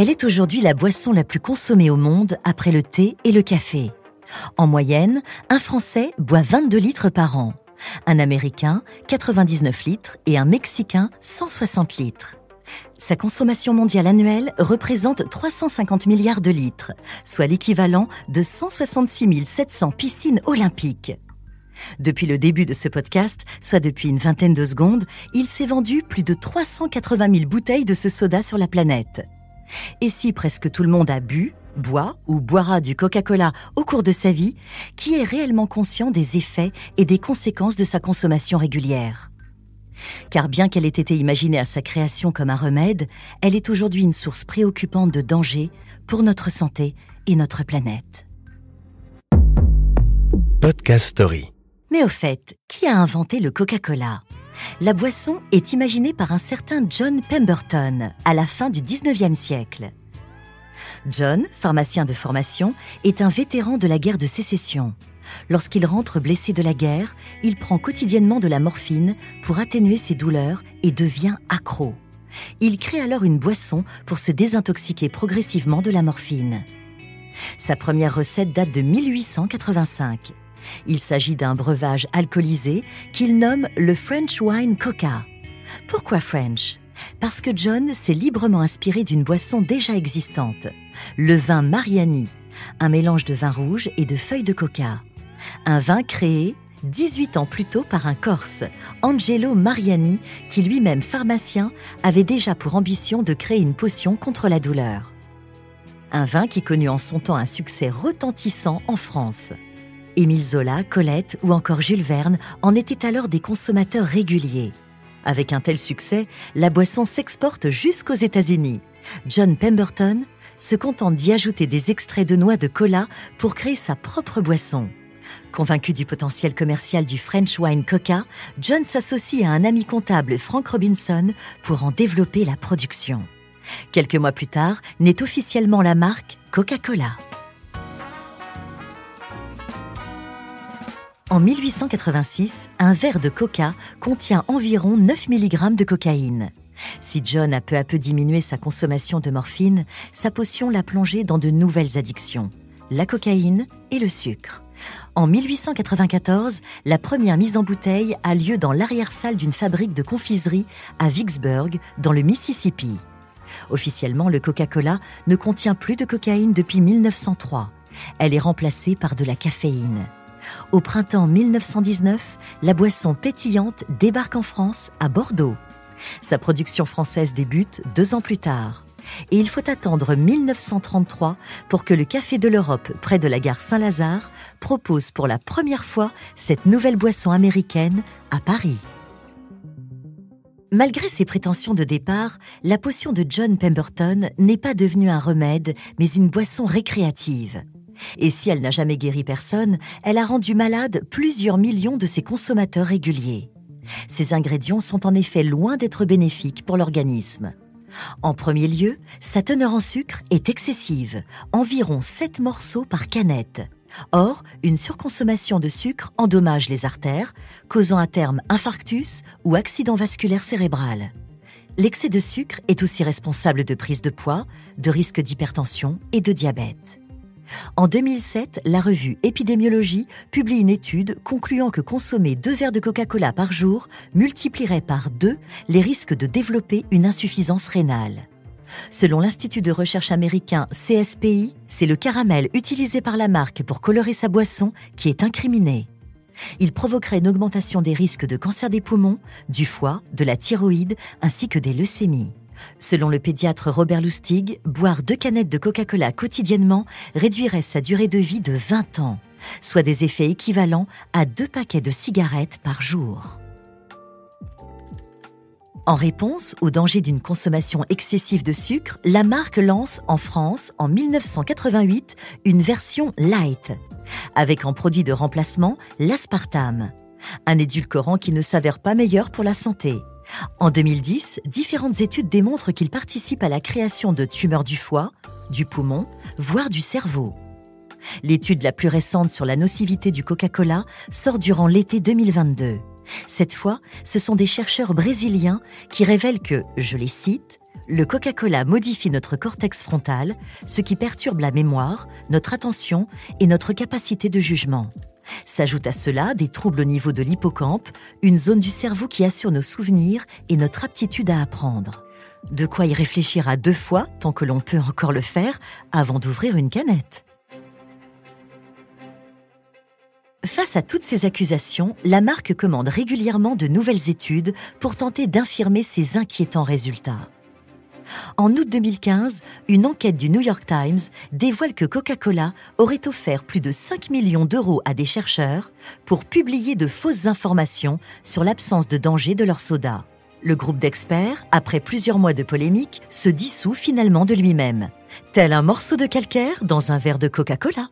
Elle est aujourd'hui la boisson la plus consommée au monde après le thé et le café. En moyenne, un Français boit 22 litres par an, un Américain 99 litres et un Mexicain 160 litres. Sa consommation mondiale annuelle représente 350 milliards de litres, soit l'équivalent de 166 700 piscines olympiques. Depuis le début de ce podcast, soit depuis une vingtaine de secondes, il s'est vendu plus de 380 000 bouteilles de ce soda sur la planète. Et si presque tout le monde a bu, boit ou boira du Coca-Cola au cours de sa vie, qui est réellement conscient des effets et des conséquences de sa consommation régulière ? Car bien qu'elle ait été imaginée à sa création comme un remède, elle est aujourd'hui une source préoccupante de danger pour notre santé et notre planète. Podcast Story. Mais au fait, qui a inventé le Coca-Cola ? La boisson est imaginée par un certain John Pemberton à la fin du 19e siècle. John, pharmacien de formation, est un vétéran de la guerre de sécession. Lorsqu'il rentre blessé de la guerre, il prend quotidiennement de la morphine pour atténuer ses douleurs et devient accro. Il crée alors une boisson pour se désintoxiquer progressivement de la morphine. Sa première recette date de 1885. Il s'agit d'un breuvage alcoolisé qu'il nomme le French Wine Coca. Pourquoi French ? Parce que John s'est librement inspiré d'une boisson déjà existante, le vin Mariani, un mélange de vin rouge et de feuilles de coca. Un vin créé 18 ans plus tôt par un Corse, Angelo Mariani, qui lui-même pharmacien avait déjà pour ambition de créer une potion contre la douleur. Un vin qui connut en son temps un succès retentissant en France. Émile Zola, Colette ou encore Jules Verne en étaient alors des consommateurs réguliers. Avec un tel succès, la boisson s'exporte jusqu'aux États-Unis. John Pemberton se contente d'y ajouter des extraits de noix de cola pour créer sa propre boisson. Convaincu du potentiel commercial du French Wine Coca, John s'associe à un ami comptable, Frank Robinson, pour en développer la production. Quelques mois plus tard, naît officiellement la marque Coca-Cola. En 1886, un verre de coca contient environ 9 mg de cocaïne. Si John a peu à peu diminué sa consommation de morphine, sa potion l'a plongé dans de nouvelles addictions, la cocaïne et le sucre. En 1894, la première mise en bouteille a lieu dans l'arrière-salle d'une fabrique de confiserie à Vicksburg, dans le Mississippi. Officiellement, le Coca-Cola ne contient plus de cocaïne depuis 1903. Elle est remplacée par de la caféine. Au printemps 1919, la boisson pétillante débarque en France, à Bordeaux. Sa production française débute 2 ans plus tard. Et il faut attendre 1933 pour que le Café de l'Europe, près de la gare Saint-Lazare, propose pour la première fois cette nouvelle boisson américaine à Paris. Malgré ses prétentions de départ, la potion de John Pemberton n'est pas devenue un remède, mais une boisson récréative. Et si elle n'a jamais guéri personne, elle a rendu malade plusieurs millions de ses consommateurs réguliers. Ces ingrédients sont en effet loin d'être bénéfiques pour l'organisme. En premier lieu, sa teneur en sucre est excessive, environ 7 morceaux par canette. Or, une surconsommation de sucre endommage les artères, causant à terme infarctus ou accident vasculaire cérébral. L'excès de sucre est aussi responsable de prise de poids, de risque d'hypertension et de diabète. En 2007, la revue Épidémiologie publie une étude concluant que consommer 2 verres de Coca-Cola par jour multiplierait par 2 les risques de développer une insuffisance rénale. Selon l'Institut de recherche américain CSPI, c'est le caramel utilisé par la marque pour colorer sa boisson qui est incriminé. Il provoquerait une augmentation des risques de cancer des poumons, du foie, de la thyroïde ainsi que des leucémies. Selon le pédiatre Robert Lustig, boire 2 canettes de Coca-Cola quotidiennement réduirait sa durée de vie de 20 ans, soit des effets équivalents à 2 paquets de cigarettes par jour. En réponse au danger d'une consommation excessive de sucre, la marque lance en France, en 1988, une version light, avec en produit de remplacement l'aspartame, un édulcorant qui ne s'avère pas meilleur pour la santé. En 2010, différentes études démontrent qu'il participe à la création de tumeurs du foie, du poumon, voire du cerveau. L'étude la plus récente sur la nocivité du Coca-Cola sort durant l'été 2022. Cette fois, ce sont des chercheurs brésiliens qui révèlent que, je les cite, Le Coca-Cola modifie notre cortex frontal, ce qui perturbe la mémoire, notre attention et notre capacité de jugement. S'ajoutent à cela des troubles au niveau de l'hippocampe, une zone du cerveau qui assure nos souvenirs et notre aptitude à apprendre. De quoi y réfléchir à 2 fois, tant que l'on peut encore le faire, avant d'ouvrir une canette. Face à toutes ces accusations, la marque commande régulièrement de nouvelles études pour tenter d'infirmer ces inquiétants résultats. En août 2015, une enquête du New York Times dévoile que Coca-Cola aurait offert plus de 5 millions d'euros à des chercheurs pour publier de fausses informations sur l'absence de danger de leur soda. Le groupe d'experts, après plusieurs mois de polémique, se dissout finalement de lui-même, tel un morceau de calcaire dans un verre de Coca-Cola.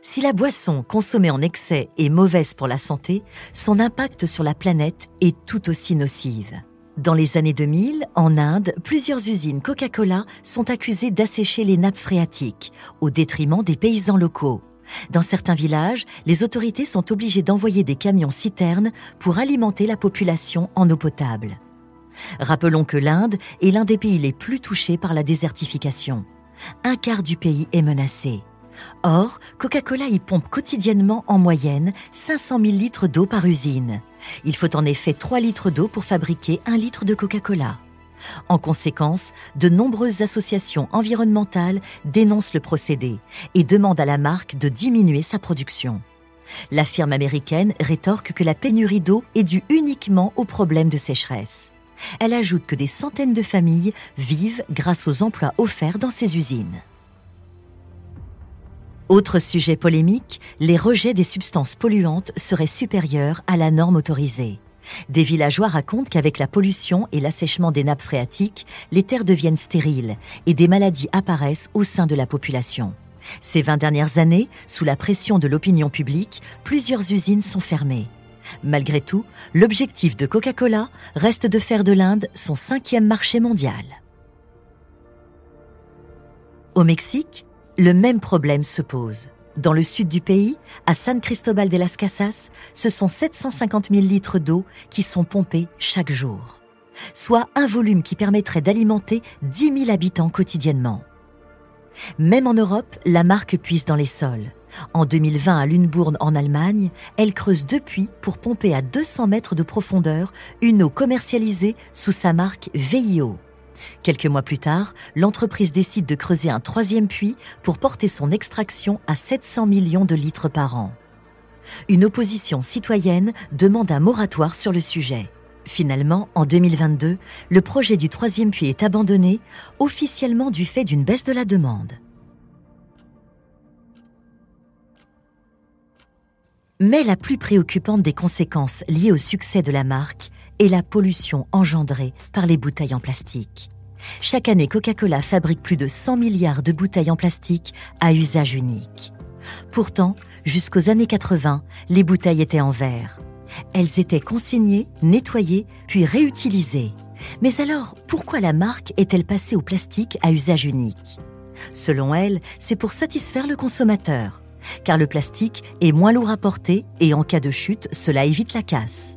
Si la boisson consommée en excès est mauvaise pour la santé, son impact sur la planète est tout aussi nocive. Dans les années 2000, en Inde, plusieurs usines Coca-Cola sont accusées d'assécher les nappes phréatiques, au détriment des paysans locaux. Dans certains villages, les autorités sont obligées d'envoyer des camions-citernes pour alimenter la population en eau potable. Rappelons que l'Inde est l'un des pays les plus touchés par la désertification. 1/4 du pays est menacé. Or, Coca-Cola y pompe quotidiennement en moyenne 500 000 litres d'eau par usine. Il faut en effet 3 litres d'eau pour fabriquer 1 litre de Coca-Cola. En conséquence, de nombreuses associations environnementales dénoncent le procédé et demandent à la marque de diminuer sa production. La firme américaine rétorque que la pénurie d'eau est due uniquement au problème de sécheresse. Elle ajoute que des centaines de familles vivent grâce aux emplois offerts dans ces usines. Autre sujet polémique, les rejets des substances polluantes seraient supérieurs à la norme autorisée. Des villageois racontent qu'avec la pollution et l'assèchement des nappes phréatiques, les terres deviennent stériles et des maladies apparaissent au sein de la population. Ces 20 dernières années, sous la pression de l'opinion publique, plusieurs usines sont fermées. Malgré tout, l'objectif de Coca-Cola reste de faire de l'Inde son 5e marché mondial. Au Mexique, le même problème se pose. Dans le sud du pays, à San Cristóbal de las Casas, ce sont 750 000 litres d'eau qui sont pompés chaque jour, soit un volume qui permettrait d'alimenter 10 000 habitants quotidiennement. Même en Europe, la marque puise dans les sols. En 2020, à Lunebourn, en Allemagne, elle creuse deux puits pour pomper à 200 mètres de profondeur une eau commercialisée sous sa marque VIO. Quelques mois plus tard, l'entreprise décide de creuser un 3e puits pour porter son extraction à 700 millions de litres par an. Une opposition citoyenne demande un moratoire sur le sujet. Finalement, en 2022, le projet du 3e puits est abandonné, officiellement du fait d'une baisse de la demande. Mais la plus préoccupante des conséquences liées au succès de la marque est la pollution engendrée par les bouteilles en plastique. Chaque année, Coca-Cola fabrique plus de 100 milliards de bouteilles en plastique à usage unique. Pourtant, jusqu'aux années 80, les bouteilles étaient en verre. Elles étaient consignées, nettoyées, puis réutilisées. Mais alors, pourquoi la marque est-elle passée au plastique à usage unique ? Selon elle, c'est pour satisfaire le consommateur. Car le plastique est moins lourd à porter et en cas de chute, cela évite la casse.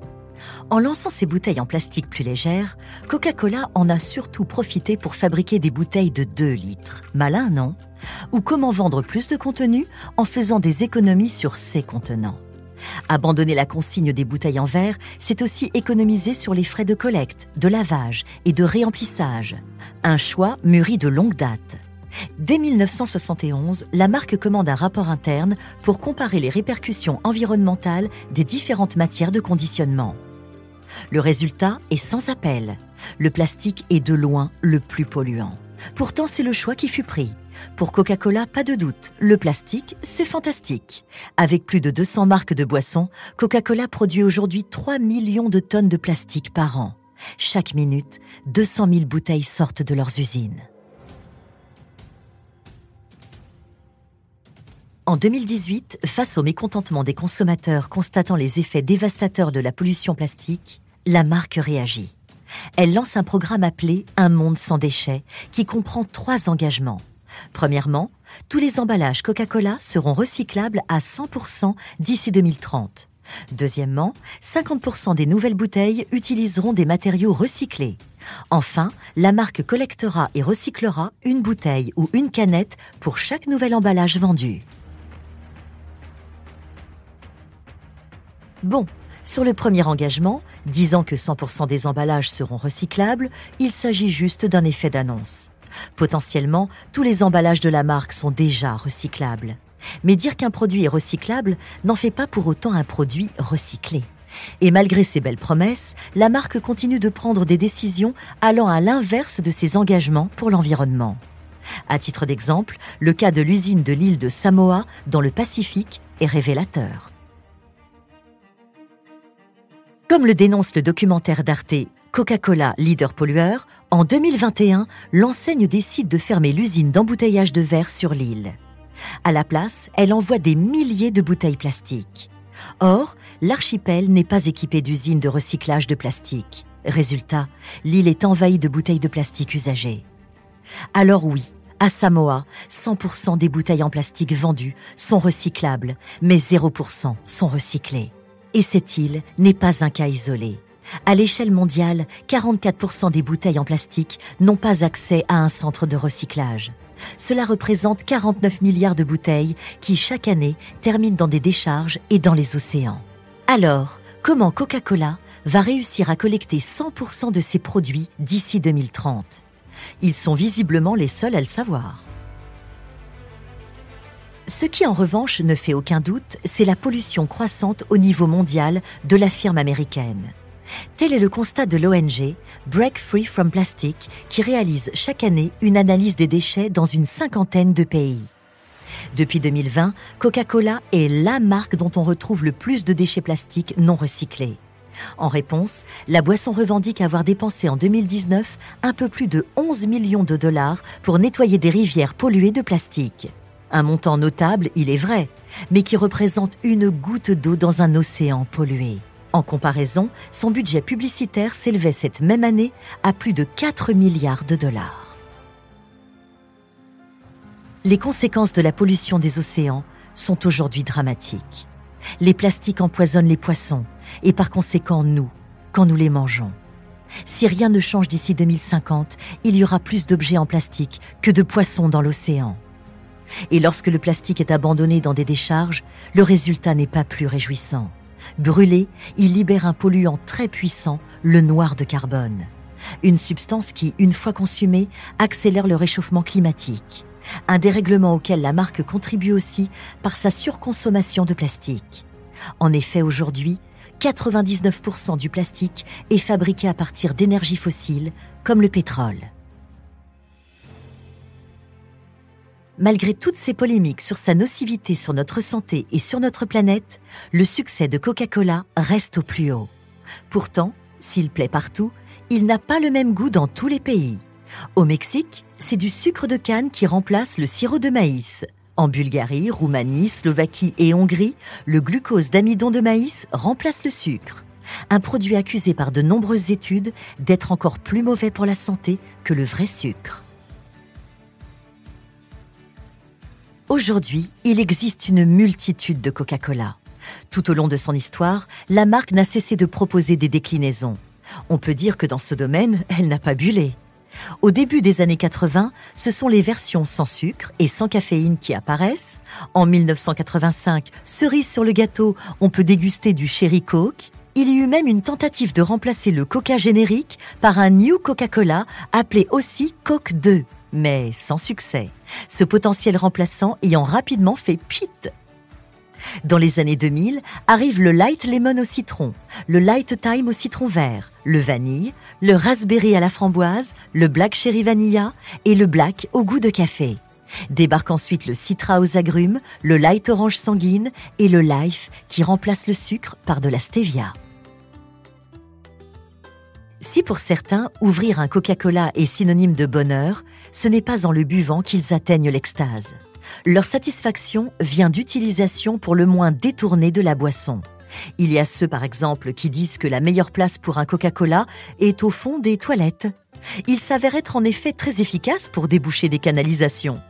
En lançant ces bouteilles en plastique plus légères, Coca-Cola en a surtout profité pour fabriquer des bouteilles de 2 litres. Malin, non ? Ou comment vendre plus de contenu en faisant des économies sur ces contenants. Abandonner la consigne des bouteilles en verre, c'est aussi économiser sur les frais de collecte, de lavage et de réemplissage. Un choix mûri de longue date. Dès 1971, la marque commande un rapport interne pour comparer les répercussions environnementales des différentes matières de conditionnement. Le résultat est sans appel. Le plastique est de loin le plus polluant. Pourtant, c'est le choix qui fut pris. Pour Coca-Cola, pas de doute, le plastique, c'est fantastique. Avec plus de 200 marques de boissons, Coca-Cola produit aujourd'hui 3 millions de tonnes de plastique par an. Chaque minute, 200 000 bouteilles sortent de leurs usines. En 2018, face au mécontentement des consommateurs constatant les effets dévastateurs de la pollution plastique, la marque réagit. Elle lance un programme appelé « Un monde sans déchets » qui comprend 3 engagements. Premièrement, tous les emballages Coca-Cola seront recyclables à 100% d'ici 2030. Deuxièmement, 50% des nouvelles bouteilles utiliseront des matériaux recyclés. Enfin, la marque collectera et recyclera une bouteille ou une canette pour chaque nouvel emballage vendu. Bon, sur le premier engagement, disant que 100% des emballages seront recyclables, il s'agit juste d'un effet d'annonce. Potentiellement, tous les emballages de la marque sont déjà recyclables. Mais dire qu'un produit est recyclable n'en fait pas pour autant un produit recyclé. Et malgré ces belles promesses, la marque continue de prendre des décisions allant à l'inverse de ses engagements pour l'environnement. À titre d'exemple, le cas de l'usine de l'île de Samoa, dans le Pacifique, est révélateur. Comme le dénonce le documentaire d'Arte Coca-Cola, leader pollueur, en 2021, l'enseigne décide de fermer l'usine d'embouteillage de verre sur l'île. À la place, elle envoie des milliers de bouteilles plastiques. Or, l'archipel n'est pas équipé d'usines de recyclage de plastique. Résultat, l'île est envahie de bouteilles de plastique usagées. Alors oui, à Samoa, 100% des bouteilles en plastique vendues sont recyclables, mais 0% sont recyclées. Et cette île n'est pas un cas isolé. À l'échelle mondiale, 44% des bouteilles en plastique n'ont pas accès à un centre de recyclage. Cela représente 49 milliards de bouteilles qui, chaque année, terminent dans des décharges et dans les océans. Alors, comment Coca-Cola va réussir à collecter 100% de ses produits d'ici 2030 ? Ils sont visiblement les seuls à le savoir. Ce qui, en revanche, ne fait aucun doute, c'est la pollution croissante au niveau mondial de la firme américaine. Tel est le constat de l'ONG Break Free from Plastic, qui réalise chaque année une analyse des déchets dans une 50aine de pays. Depuis 2020, Coca-Cola est la marque dont on retrouve le plus de déchets plastiques non recyclés. En réponse, la boisson revendique avoir dépensé en 2019 un peu plus de 11 millions de dollars pour nettoyer des rivières polluées de plastique. Un montant notable, il est vrai, mais qui représente une goutte d'eau dans un océan pollué. En comparaison, son budget publicitaire s'élevait cette même année à plus de 4 milliards de dollars. Les conséquences de la pollution des océans sont aujourd'hui dramatiques. Les plastiques empoisonnent les poissons et par conséquent nous, quand nous les mangeons. Si rien ne change d'ici 2050, il y aura plus d'objets en plastique que de poissons dans l'océan. Et lorsque le plastique est abandonné dans des décharges, le résultat n'est pas plus réjouissant. Brûlé, il libère un polluant très puissant, le noir de carbone. Une substance qui, une fois consumée, accélère le réchauffement climatique. Un dérèglement auquel la marque contribue aussi par sa surconsommation de plastique. En effet, aujourd'hui, 99% du plastique est fabriqué à partir d'énergies fossiles, comme le pétrole. Malgré toutes ces polémiques sur sa nocivité sur notre santé et sur notre planète, le succès de Coca-Cola reste au plus haut. Pourtant, s'il plaît partout, il n'a pas le même goût dans tous les pays. Au Mexique, c'est du sucre de canne qui remplace le sirop de maïs. En Bulgarie, Roumanie, Slovaquie et Hongrie, le glucose d'amidon de maïs remplace le sucre. Un produit accusé par de nombreuses études d'être encore plus mauvais pour la santé que le vrai sucre. Aujourd'hui, il existe une multitude de Coca-Cola. Tout au long de son histoire, la marque n'a cessé de proposer des déclinaisons. On peut dire que dans ce domaine, elle n'a pas bullé. Au début des années 80, ce sont les versions sans sucre et sans caféine qui apparaissent. En 1985, cerise sur le gâteau, on peut déguster du Cherry Coke. Il y eut même une tentative de remplacer le Coca générique par un New Coca-Cola appelé aussi Coke 2, mais sans succès. Ce potentiel remplaçant ayant rapidement fait pchit. Dans les années 2000, arrive le Light Lemon au citron, le Light Thyme au citron vert, le vanille, le raspberry à la framboise, le Black Cherry Vanilla et le Black au goût de café. Débarque ensuite le Citra aux agrumes, le Light Orange sanguine et le Life qui remplace le sucre par de la stevia. Si pour certains, ouvrir un Coca-Cola est synonyme de bonheur, ce n'est pas en le buvant qu'ils atteignent l'extase. Leur satisfaction vient d'utilisation pour le moins détournée de la boisson. Il y a ceux, par exemple, qui disent que la meilleure place pour un Coca-Cola est au fond des toilettes. Il s'avère être en effet très efficace pour déboucher des canalisations.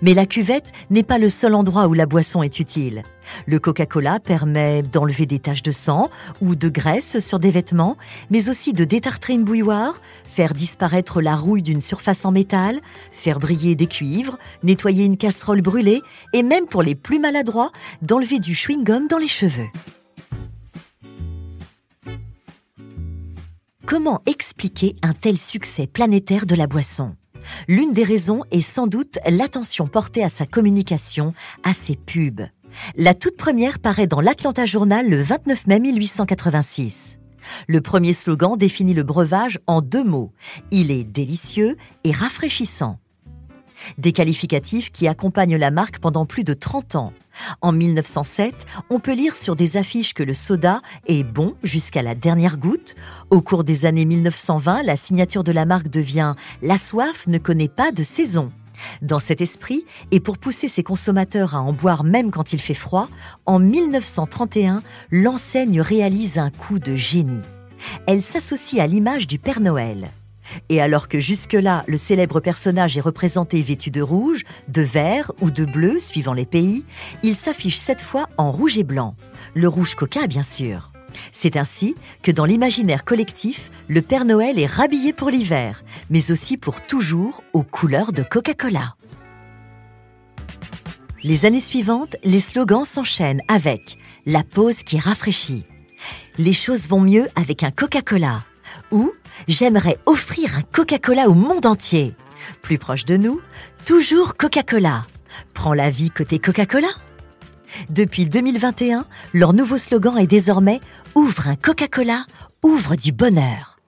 Mais la cuvette n'est pas le seul endroit où la boisson est utile. Le Coca-Cola permet d'enlever des taches de sang ou de graisse sur des vêtements, mais aussi de détartrer une bouilloire, faire disparaître la rouille d'une surface en métal, faire briller des cuivres, nettoyer une casserole brûlée et même pour les plus maladroits, d'enlever du chewing-gum dans les cheveux. Comment expliquer un tel succès planétaire de la boisson ? L'une des raisons est sans doute l'attention portée à sa communication, à ses pubs. La toute première paraît dans l'Atlanta Journal le 29 mai 1886. Le premier slogan définit le breuvage en 2 mots. Il est délicieux et rafraîchissant. Des qualificatifs qui accompagnent la marque pendant plus de 30 ans. En 1907, on peut lire sur des affiches que le soda est bon jusqu'à la dernière goutte. Au cours des années 1920, la signature de la marque devient « La soif ne connaît pas de saison ». Dans cet esprit, et pour pousser ses consommateurs à en boire même quand il fait froid, en 1931, l'enseigne réalise un coup de génie. Elle s'associe à l'image du Père Noël. Et alors que jusque-là, le célèbre personnage est représenté vêtu de rouge, de vert ou de bleu, suivant les pays, il s'affiche cette fois en rouge et blanc. Le rouge coca, bien sûr. C'est ainsi que dans l'imaginaire collectif, le Père Noël est rhabillé pour l'hiver, mais aussi pour toujours aux couleurs de Coca-Cola. Les années suivantes, les slogans s'enchaînent avec « La pause qui rafraîchit »,« Les choses vont mieux avec un Coca-Cola » ou « J'aimerais offrir un Coca-Cola au monde entier ». Plus proche de nous, toujours Coca-Cola. Prends la vie côté Coca-Cola. Depuis 2021, leur nouveau slogan est désormais « Ouvre un Coca-Cola, ouvre du bonheur ».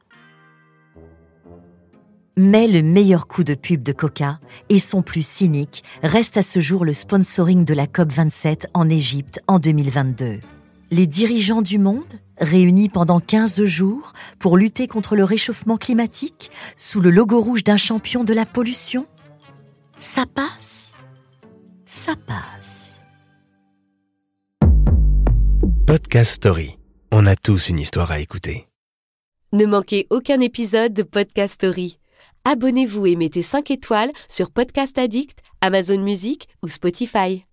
Mais le meilleur coup de pub de Coca, et son plus cynique, reste à ce jour le sponsoring de la COP27 en Égypte en 2022. Les dirigeants du monde, réunis pendant 15 jours pour lutter contre le réchauffement climatique, sous le logo rouge d'un champion de la pollution. Ça passe ? Ça passe. Podcast Story. On a tous une histoire à écouter. Ne manquez aucun épisode de Podcast Story. Abonnez-vous et mettez 5 étoiles sur Podcast Addict, Amazon Music ou Spotify.